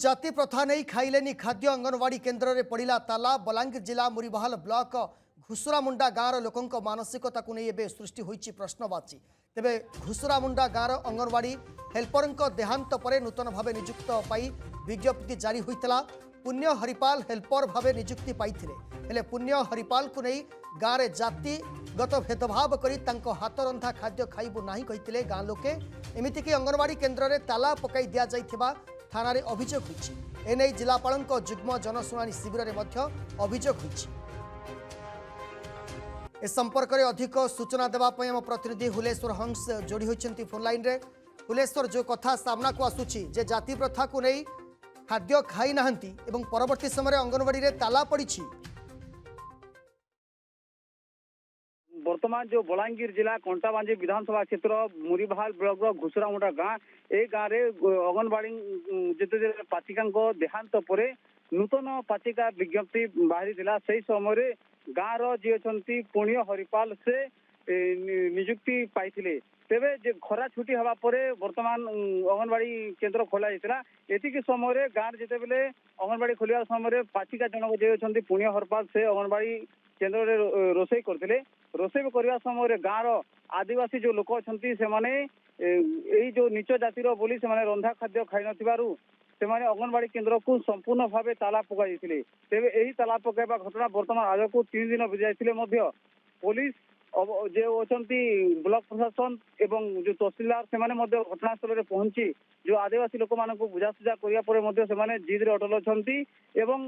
जाति प्रथा नहीं खाइलेनी खाद्य अंगनवाड़ी केन्द्र में पड़ा ताला। बलांगीर जिला मुरीबाहाल ब्लॉक घुसुरामुंडा गाँव लोकों मानसिकता को नहीं सृष्टि होइछि प्रश्नवाची। तेबे घुसुरामुंडा गाँव अंगनवाड़ी हेल्पर देहांत पर नूतन भाव नियुक्त पाई विज्ञप्ति जारी होता। पुण्य हरिपाल हेल्पर भाव नियुक्ति पाइथिले, हेले पुण्य हरिपाल को नहीं गाँव में जातिगत भेदभाव करी तांको हाथ रंधा खाद्य खाइबु नाही कहिथिले गाँ लोके। एमितिकी अंगनवाड़ी केन्द्र में ताला पकाई दिया जाइथिबा थाना रे अभियोग होइछि। एने जिलापाल जुग्म जनशुणाणी शिविर में अभियोग होइछि। ए संपर्क में अधिक सूचना देवाई आम प्रतिनिधि हुलेश्वर हंस जोड़ी होती फोन लाइन रे। हुलेश्वर, जो कथा सामना को आसुछि जे जाति प्रथा को नहीं खाद्य खाई नाहंती एवं परवर्ती समय अंगनवाड़ी रे ताला पड़िछि। वर्तमान जो बलांगीर जिला कंटाबांजी विधानसभा क्षेत्र मुरीबाहाल ब्लॉक घुसुरामुंडा गाँ ए गाँव अंगनवाड़ी जिते पाचिका देहांत पर नूतन पाचिका विज्ञप्ति बाहरी से समय गाँव जी अच्छा पुण्य हरिपाल से नियुक्ति पाई। तेबे जे खरा छुट्टी हवा परे वर्तमान अंगनवाड़ी केन्द्र खोला जाइतिला। एतिकी समय गाँव जिते बेले अंगनवाड़ी खोलिया समय पाचिका जनक जे अच्छा पुण्य हरिपाल से अंगनवाड़ी केन्द्र में रोषे करते। रोषे करने समय गाँव आदिवासी जो लोक अच्छा से जो नीच जातिर बोली से रंधा खाद्य खाई नथिबारु सेमाने अंगनवाड़ी केन्द्र को संपूर्ण भाव ताला पकाई तेबे यही ताला पकाइबा घटना वर्तमान आज को 3 दिन बीत जाइए। पुलिस जो अच्छा ब्लॉक प्रशासन एवं जो तहसीलदार से घटनास्थल में पहुंची जो आदिवासी लोक मान बुझासुझा करने जिद्रे अटल अच्छा एवं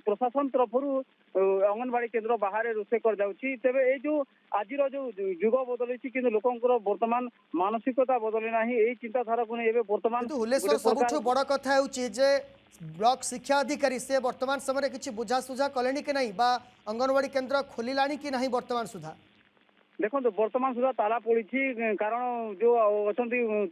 प्रशासन तरफ अंगनवाड़ी केन्द्र बाहर रोषे कर जाउछि। तेबे ए जो आज जो युग बदली कि लोकंकर वर्तमान मानसिकता बदली ना यही चिंताधारा को नहीं वर्तमान हुलेश्वर सबुठ बड़ कथा होउछि जे ब्लॉक शिक्षा अधिकारी से वर्तमान समय किछि बुझासुझा कलेनी कि नहीं बा अंगनवाड़ी केन्द्र खोलिलानी कि नहीं वर्तमान सुधा। देखो वर्तमान सुधा ताला पड़ी कारण जो अच्छा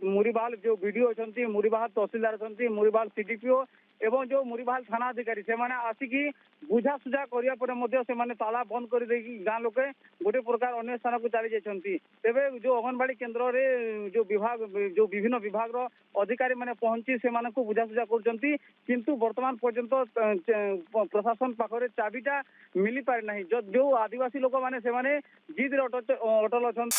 मुरीबाहाल जो वीडियो अच्छा मुरीबाहाल तहसीलदार अच्छा मुरीबाहाल सीडीपीओ एवं जो मुरीबाहाल थाना अधिकारी से आसिकी बुझासुझा करने ताला बंद कर गाँ लोके गोटे प्रकार अन्य स्थान को चली जाती। तेबे जो अंगनवाड़ी केन्द्र में जो विभाग जो विभिन्न विभाग अधिकारी मैंने पहुंची से बुझासुझा कर वर्तमान पर्यंत प्रशासन पाखे चाबिटा मिली पारि ना। जो आदिवासी लोक मैंने जिद अटल अच्छा।